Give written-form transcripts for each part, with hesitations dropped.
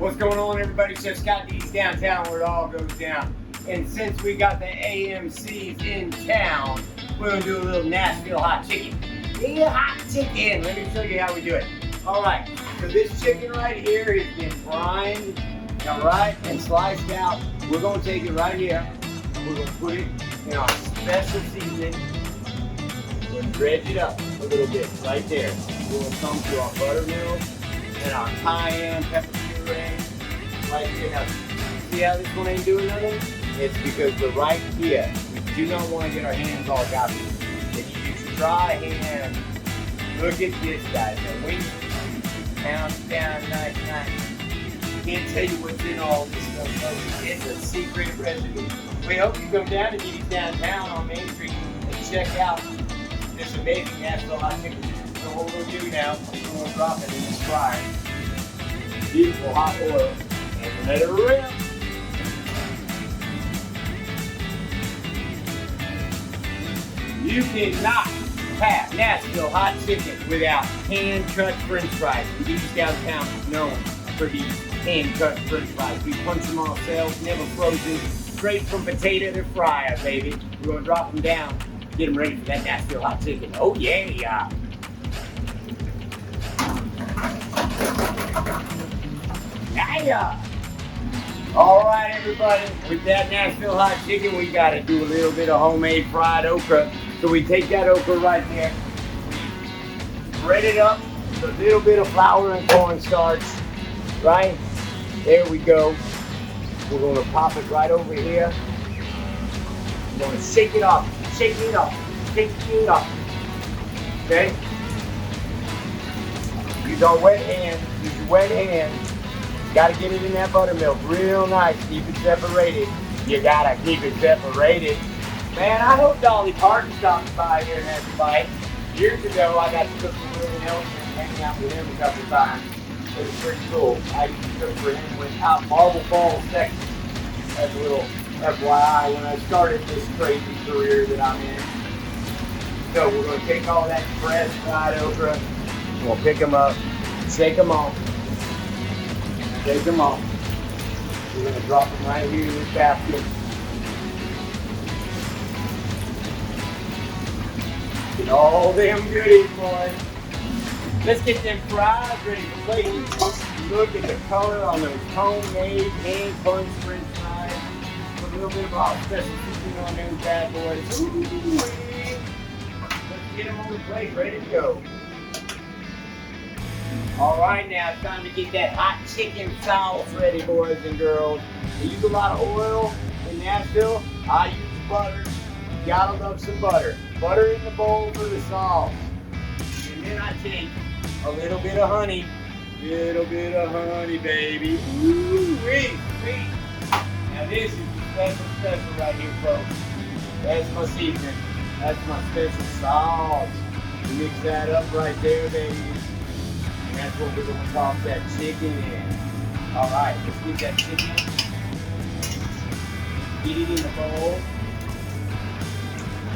What's going on, everybody? Chef Scott, Didis Downtown, where it all goes down. And since we got the AMCs in town, we're gonna do a little Nashville hot chicken. Yeah, hot chicken. Let me show you how we do it. All right, so this chicken right here has been brined, all right, and sliced out. We're gonna take it right here. We're gonna put it in our special seasoning. We're gonna dredge it up a little bit right there. We're gonna come to our buttermilk and our cayenne pepper puree right here. Now, see how this one ain't doing nothing? It's because we're right here. We do not want to get our hands all goppy. If you use dry hand, look at this, guys. Now, when you pound it down nice. Can't tell you what's in all this stuff, folks. It's a secret recipe. We hope you come down to Didis Downtown on Main Street and check out this amazing Nashville hot chicken. So what we'll do now, we're going to drop it in this fryer. Beautiful hot oil, and let it rip. You cannot have Nashville hot chicken without hand-cut French fries. Didis Downtown is known for these hand-cut French fries. We punch them ourselves, never frozen, straight from potato to fryer, baby. We're gonna drop them down, get them ready for that Nashville hot chicken. Oh yeah! Yeah! All right, everybody. With that Nashville hot chicken, we gotta do a little bit of homemade fried okra. So we take that okra right there, bread it up with a little bit of flour and cornstarch, right? There we go. We're gonna pop it right over here. We're gonna shake it up, shake it up, shake it up. Okay? Use our wet hand, use your wet hand. Gotta get it in that buttermilk real nice, keep it separated. You gotta keep it separated. Man, I hope Dolly Parton stops by here and has a bite. Years ago, I got to cook for Willie Nelson and hang out with him a couple times. It was pretty cool. I used to cook for him out Marble Falls, Texas. That's a little FYI when I started this crazy career that I'm in. So we're going to take all that fresh fried okra, and we'll pick them up, shake them off. Shake them off. We're going to drop them right here in this basket. Get all them goodies, boys. Let's get them fries ready for plating. Look at the color on those homemade hand-punched French fries. Put a little bit of our special seasoning on those bad boys. Ooh, let's get them on the plate, ready to go. All right, now it's time to get that hot chicken sauce ready, boys and girls. We use a lot of oil in Nashville. I use butter. You gotta love some butter. Butter in the bowl for the sauce. And then I take a little bit of honey. Little bit of honey, baby. Ooh, wee. Now this is the special right here, folks. That's my seasoning. That's my special sauce. Mix that up right there, baby. And that's what we're gonna toss that chicken in. All right, let's get that chicken. Get it in the bowl.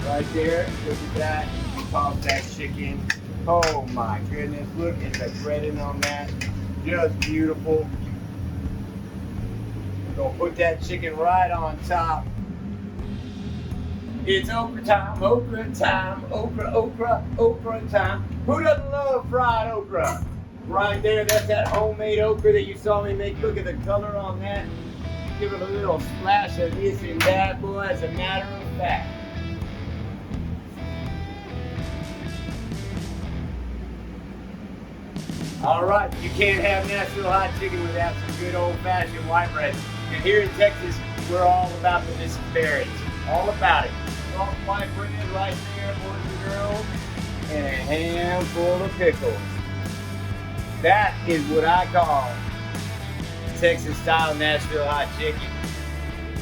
Right there, look at that. Toss that chicken. Oh my goodness, look at the breading on that. Just beautiful. We're gonna put that chicken right on top. It's okra time, okra time, okra time. Who doesn't love fried okra? Right there, that's that homemade okra that you saw me make. Look at the color on that. Give it a little splash of this and that, boy, as a matter of fact. All right, you can't have Nashville hot chicken without some good old-fashioned white bread. And here in Texas, we're all about the disparage. All about it. Soft white bread right there, boys and girls, and a handful of pickles. That is what I call Texas-style Nashville hot chicken.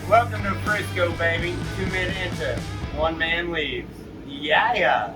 Welcome to Frisco, baby. 2 men enter, 1 man leaves. Yeah.